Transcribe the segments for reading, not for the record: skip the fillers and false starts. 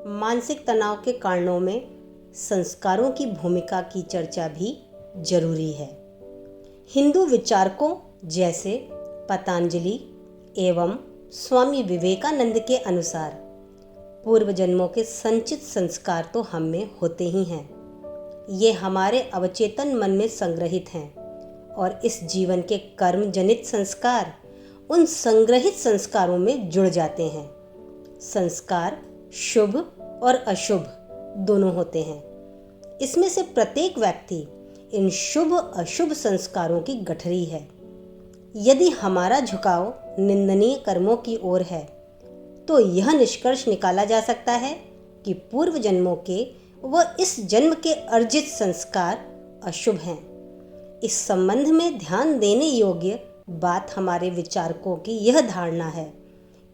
मानसिक तनाव के कारणों में संस्कारों की भूमिका की चर्चा भी जरूरी है। हिंदू विचारकों जैसे पतंजलि एवं स्वामी विवेकानंद के अनुसार पूर्व जन्मों के संचित संस्कार तो हम में होते ही हैं। ये हमारे अवचेतन मन में संग्रहित हैं और इस जीवन के कर्म जनित संस्कार उन संग्रहित संस्कारों में जुड़ जाते हैं। संस्कार शुभ और अशुभ दोनों होते हैं। इसमें से प्रत्येक व्यक्ति इन शुभ अशुभ संस्कारों की गठरी है। यदि हमारा झुकाव निंदनीय कर्मों की ओर है तो यह निष्कर्ष निकाला जा सकता है कि पूर्व जन्मों के व इस जन्म के अर्जित संस्कार अशुभ हैं। इस संबंध में ध्यान देने योग्य बात हमारे विचारकों की यह धारणा है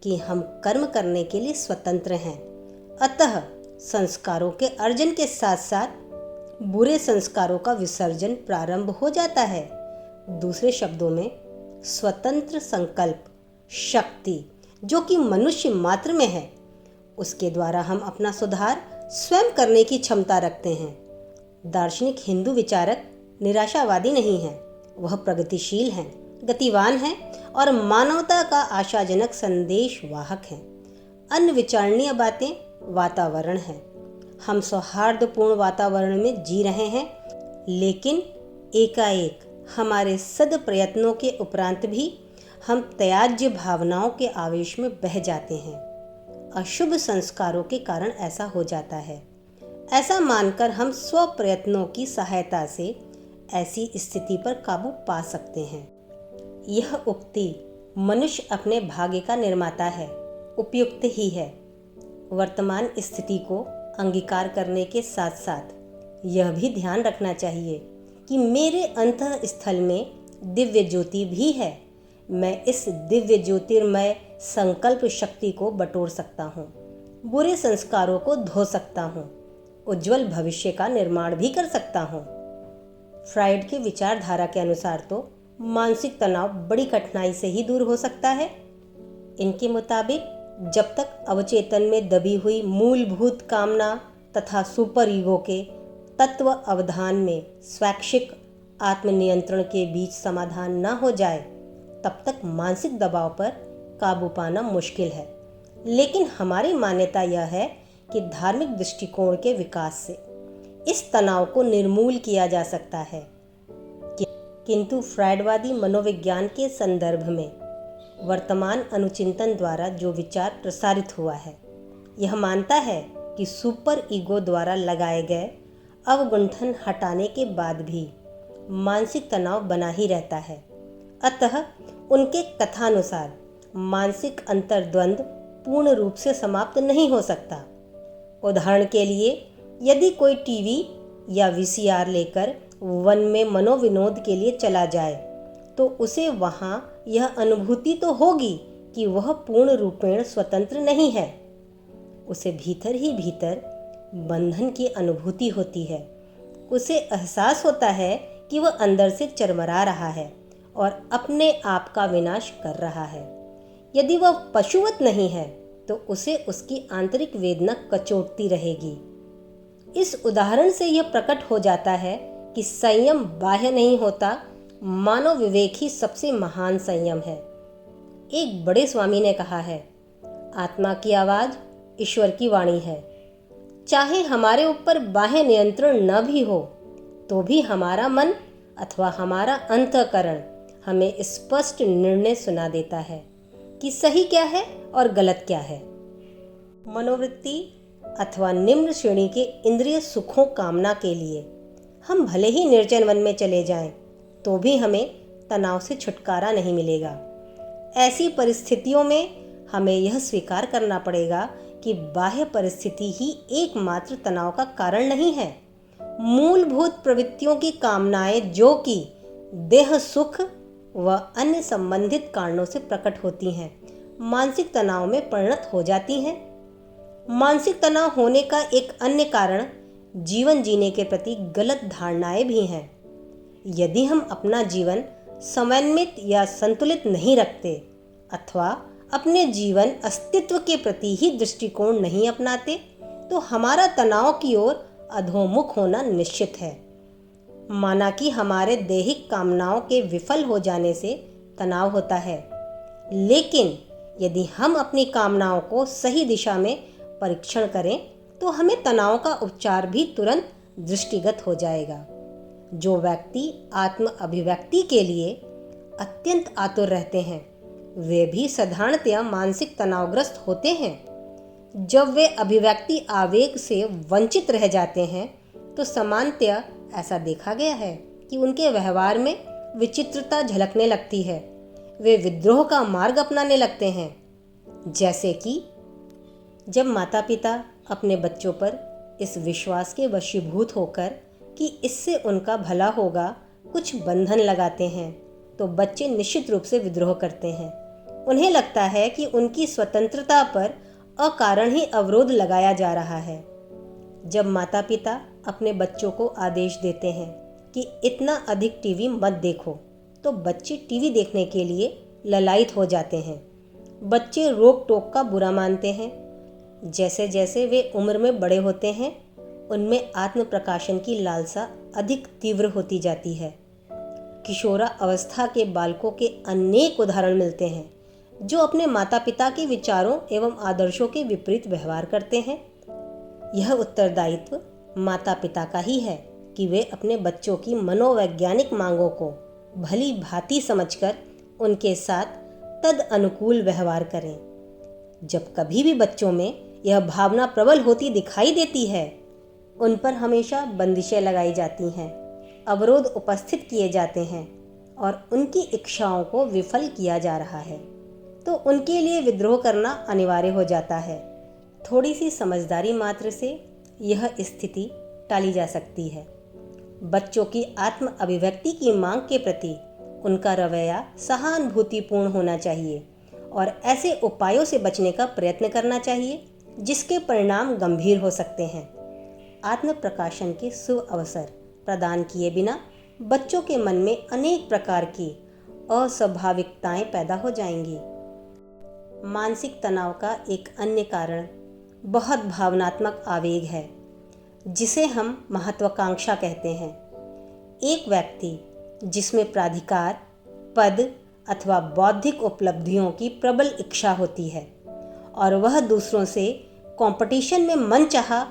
कि हम कर्म करने के लिए स्वतंत्र हैं। अतः संस्कारों के अर्जन के साथ साथ बुरे संस्कारों का विसर्जन प्रारंभ हो जाता है। दूसरे शब्दों में स्वतंत्र संकल्प शक्ति जो कि मनुष्य मात्र में है, उसके द्वारा हम अपना सुधार स्वयं करने की क्षमता रखते हैं। दार्शनिक हिंदू विचारक निराशावादी नहीं हैं, वह प्रगतिशील हैं, गतिवान हैं और मानवता का आशाजनक संदेश वाहक हैं। अन्य विचारणीय बातें वातावरण है। हम सौहार्दपूर्ण वातावरण में जी रहे हैं, लेकिन एकाएक हमारे सद प्रयत्नों के उपरांत भी हम त्याज्य भावनाओं के आवेश में बह जाते हैं। अशुभ संस्कारों के कारण ऐसा हो जाता है। ऐसा मानकर हम स्व प्रयत्नों की सहायता से ऐसी स्थिति पर काबू पा सकते हैं। यह उक्ति मनुष्य अपने भाग्य का निर्माता है, उपयुक्त ही है। वर्तमान स्थिति को अंगीकार करने के साथ साथ यह भी ध्यान रखना चाहिए कि मेरे अंतः स्थल में दिव्य ज्योति भी है। मैं इस दिव्य ज्योतिर्मय संकल्प शक्ति को बटोर सकता हूँ, बुरे संस्कारों को धो सकता हूँ, उज्जवल भविष्य का निर्माण भी कर सकता हूँ। फ्राइड के विचारधारा के अनुसार तो मानसिक तनाव बड़ी कठिनाई से ही दूर हो सकता है। इनके मुताबिक जब तक अवचेतन में दबी हुई मूलभूत कामना तथा सुपर ईगो के तत्व अवधान में स्वैच्छिक आत्मनियंत्रण के बीच समाधान न हो जाए, तब तक मानसिक दबाव पर काबू पाना मुश्किल है। लेकिन हमारी मान्यता यह है कि धार्मिक दृष्टिकोण के विकास से इस तनाव को निर्मूल किया जा सकता है। किंतु फ्राइडवादी मनोविज्ञान के संदर्भ में वर्तमान अनुचिंतन द्वारा जो विचार प्रसारित हुआ है, यह मानता है कि सुपर ईगो द्वारा लगाए गए अवगुंठन हटाने के बाद भी मानसिक तनाव बना ही रहता है। अतः उनके कथानुसार मानसिक अंतर्द्वंद पूर्ण रूप से समाप्त नहीं हो सकता। उदाहरण के लिए, यदि कोई टीवी या वीसीआर लेकर वन में मनोविनोद के लिए चला जाए तो उसे वहाँ यह अनुभूति तो होगी कि वह पूर्ण रूपेण स्वतंत्र नहीं है। उसे भीतर ही भीतर बंधन की अनुभूति होती है। उसे एहसास होता है कि वह अंदर से चरमरा रहा है और अपने आप का विनाश कर रहा है। यदि वह पशुवत नहीं है तो उसे उसकी आंतरिक वेदना कचोटती रहेगी। इस उदाहरण से यह प्रकट हो जाता है कि संयम बाह्य नहीं होता, मानव विवेक ही सबसे महान संयम है। एक बड़े स्वामी ने कहा है, आत्मा की आवाज़ ईश्वर की वाणी है। चाहे हमारे ऊपर बाह्य नियंत्रण न भी हो तो भी हमारा मन अथवा हमारा अंतःकरण हमें स्पष्ट निर्णय सुना देता है कि सही क्या है और गलत क्या है। मनोवृत्ति अथवा निम्न श्रेणी के इंद्रिय सुखों कामना के लिए हम भले ही निर्जन वन में चले जाएं, तो भी हमें तनाव से छुटकारा नहीं मिलेगा। ऐसी परिस्थितियों में हमें यह स्वीकार करना पड़ेगा कि बाह्य परिस्थिति ही एकमात्र तनाव का कारण नहीं है। मूलभूत प्रवृत्तियों की कामनाएं जो कि देह सुख व अन्य संबंधित कारणों से प्रकट होती हैं, मानसिक तनाव में परिणत हो जाती हैं। मानसिक तनाव होने का एक अन्य कारण जीवन जीने के प्रति गलत धारणाएं भी हैं। यदि हम अपना जीवन समन्वित या संतुलित नहीं रखते अथवा अपने जीवन अस्तित्व के प्रति ही दृष्टिकोण नहीं अपनाते, तो हमारा तनाव की ओर अधोमुख होना निश्चित है। माना कि हमारे दैहिक कामनाओं के विफल हो जाने से तनाव होता है, लेकिन यदि हम अपनी कामनाओं को सही दिशा में परीक्षण करें तो हमें तनाव का उपचार भी तुरंत दृष्टिगत हो जाएगा। जो व्यक्ति आत्म अभिव्यक्ति के लिए अत्यंत आतुर रहते हैं वे भी साधारणतया मानसिक तनावग्रस्त होते हैं। जब वे अभिव्यक्ति आवेग से वंचित रह जाते हैं तो सामान्यतया ऐसा देखा गया है कि उनके व्यवहार में विचित्रता झलकने लगती है। वे विद्रोह का मार्ग अपनाने लगते हैं। जैसे कि जब माता पिता अपने बच्चों पर इस विश्वास के वशीभूत होकर कि इससे उनका भला होगा कुछ बंधन लगाते हैं तो बच्चे निश्चित रूप से विद्रोह करते हैं। उन्हें लगता है कि उनकी स्वतंत्रता पर अकारण ही अवरोध लगाया जा रहा है। जब माता पिता अपने बच्चों को आदेश देते हैं कि इतना अधिक टीवी मत देखो तो बच्चे टीवी देखने के लिए ललायत हो जाते हैं। बच्चे रोक टोक का बुरा मानते हैं। जैसे जैसे वे उम्र में बड़े होते हैं उनमें आत्म प्रकाशन की लालसा अधिक तीव्र होती जाती है। किशोरा अवस्था के बालकों के अनेक उदाहरण मिलते हैं जो अपने माता पिता के विचारों एवं आदर्शों के विपरीत व्यवहार करते हैं। यह उत्तरदायित्व माता पिता का ही है कि वे अपने बच्चों की मनोवैज्ञानिक मांगों को भली भांति समझकर उनके साथ तद अनुकूल व्यवहार करें। जब कभी भी बच्चों में यह भावना प्रबल होती दिखाई देती है उन पर हमेशा बंदिशें लगाई जाती हैं, अवरोध उपस्थित किए जाते हैं और उनकी इच्छाओं को विफल किया जा रहा है तो उनके लिए विद्रोह करना अनिवार्य हो जाता है। थोड़ी सी समझदारी मात्र से यह स्थिति टाली जा सकती है। बच्चों की आत्म अभिव्यक्ति की मांग के प्रति उनका रवैया सहानुभूतिपूर्ण होना चाहिए और ऐसे उपायों से बचने का प्रयत्न करना चाहिए जिसके परिणाम गंभीर हो सकते हैं। आत्म प्रकाशन के शुभ अवसर प्रदान किए बिना बच्चों के मन में अनेक प्रकार की अस्वाभाविकताएं पैदा हो जाएंगी। मानसिक तनाव का एक अन्य कारण बहुत भावनात्मक आवेग है जिसे हम महत्वाकांक्षा कहते हैं। एक व्यक्ति जिसमें प्राधिकार, पद अथवा बौद्धिक उपलब्धियों की प्रबल इच्छा होती है और वह दूसरों से कंपटीशन में मनचाहा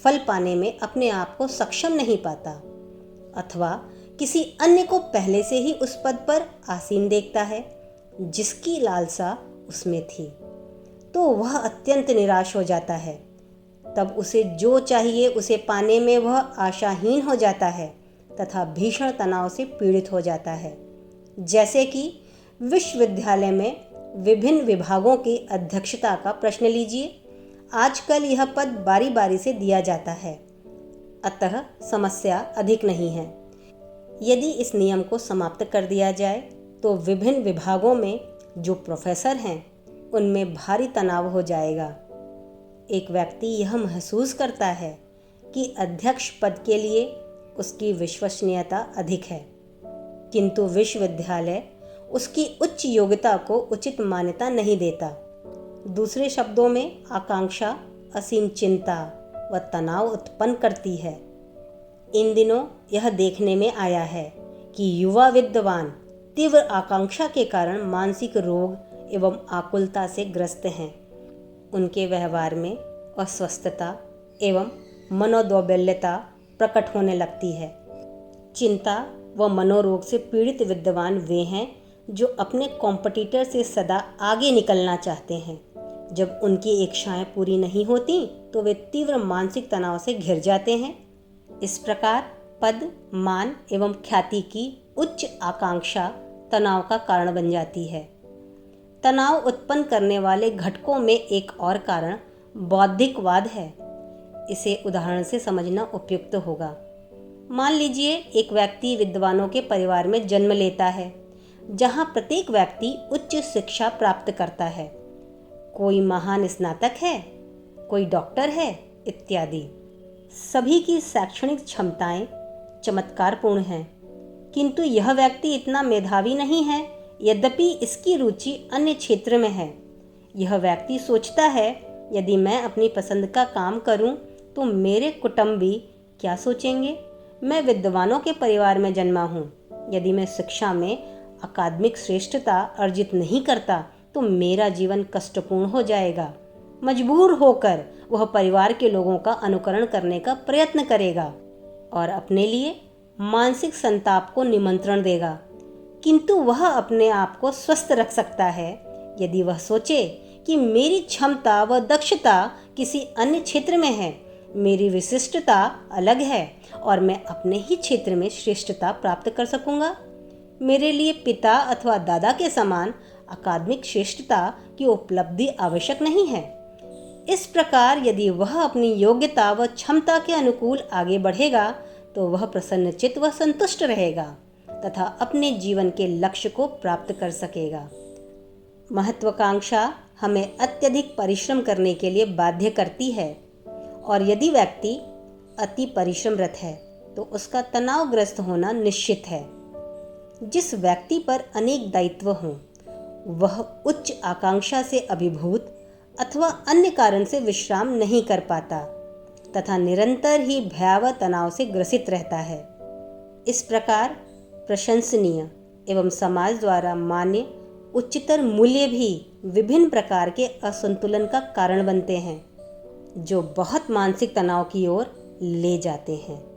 फल पाने में अपने आप को सक्षम नहीं पाता अथवा किसी अन्य को पहले से ही उस पद पर आसीन देखता है जिसकी लालसा उसमें थी, तो वह अत्यंत निराश हो जाता है। तब उसे जो चाहिए उसे पाने में वह आशाहीन हो जाता है तथा भीषण तनाव से पीड़ित हो जाता है। जैसे कि विश्वविद्यालय में विभिन्न विभागों की अध्यक्षता का प्रश्न लीजिए। आजकल यह पद बारी बारी से दिया जाता है, अतः समस्या अधिक नहीं है। यदि इस नियम को समाप्त कर दिया जाए तो विभिन्न विभागों में जो प्रोफेसर हैं उनमें भारी तनाव हो जाएगा। एक व्यक्ति यह महसूस करता है कि अध्यक्ष पद के लिए उसकी विश्वसनीयता अधिक है, किंतु विश्वविद्यालय उसकी उच्च योग्यता को उचित मान्यता नहीं देता। दूसरे शब्दों में आकांक्षा असीम चिंता व तनाव उत्पन्न करती है। इन दिनों यह देखने में आया है कि युवा विद्वान तीव्र आकांक्षा के कारण मानसिक रोग एवं आकुलता से ग्रस्त हैं। उनके व्यवहार में अस्वस्थता एवं मनोदौर्बल्यता प्रकट होने लगती है। चिंता व मनोरोग से पीड़ित विद्वान वे हैं जो अपने कॉम्पिटिटर से सदा आगे निकलना चाहते हैं। जब उनकी इच्छाएं पूरी नहीं होती तो वे तीव्र मानसिक तनाव से घिर जाते हैं। इस प्रकार पद, मान एवं ख्याति की उच्च आकांक्षा तनाव का कारण बन जाती है। तनाव उत्पन्न करने वाले घटकों में एक और कारण बौद्धिकवाद है। इसे उदाहरण से समझना उपयुक्त होगा। मान लीजिए एक व्यक्ति विद्वानों के परिवार में जन्म लेता है, जहां प्रत्येक व्यक्ति उच्च शिक्षा प्राप्त करता है। कोई महान स्नातक है, कोई डॉक्टर है इत्यादि। सभी की शैक्षणिक क्षमताएं चमत्कारपूर्ण हैं, किंतु यह व्यक्ति इतना मेधावी नहीं है, यद्यपि इसकी रुचि अन्य क्षेत्र में है। यह व्यक्ति सोचता है यदि मैं अपनी पसंद का काम करूं तो मेरे कुटुंबी क्या सोचेंगे? मैं विद्वानों के परिवार में जन्मा हूं। यदि मैं शिक्षा में अकादमिक श्रेष्ठता अर्जित नहीं करता तो मेरा जीवन कष्टपूर्ण हो जाएगा। मजबूर होकर वह परिवार के लोगों का अनुकरण करने का प्रयत्न करेगा और अपने लिए मानसिक संताप को निमंत्रण देगा। किंतु वह अपने आप को स्वस्थ रख सकता है यदि वह सोचे कि मेरी क्षमता व दक्षता किसी अन्य क्षेत्र में है, मेरी विशिष्टता अलग है और मैं अपने ही क्षेत्र में श्रेष्ठता प्राप्त कर सकूंगा। मेरे लिए पिता अथवा दादा के समान अकादमिक श्रेष्ठता की उपलब्धि आवश्यक नहीं है। इस प्रकार यदि वह अपनी योग्यता व क्षमता के अनुकूल आगे बढ़ेगा तो वह प्रसन्नचित्त व संतुष्ट रहेगा तथा अपने जीवन के लक्ष्य को प्राप्त कर सकेगा। महत्वाकांक्षा हमें अत्यधिक परिश्रम करने के लिए बाध्य करती है और यदि व्यक्ति अति परिश्रमरत है तो उसका तनावग्रस्त होना निश्चित है। जिस व्यक्ति पर अनेक दायित्व हों वह उच्च आकांक्षा से अभिभूत अथवा अन्य कारण से विश्राम नहीं कर पाता तथा निरंतर ही भयावह तनाव से ग्रसित रहता है। इस प्रकार प्रशंसनीय एवं समाज द्वारा मान्य उच्चतर मूल्य भी विभिन्न प्रकार के असंतुलन का कारण बनते हैं जो बहुत मानसिक तनाव की ओर ले जाते हैं।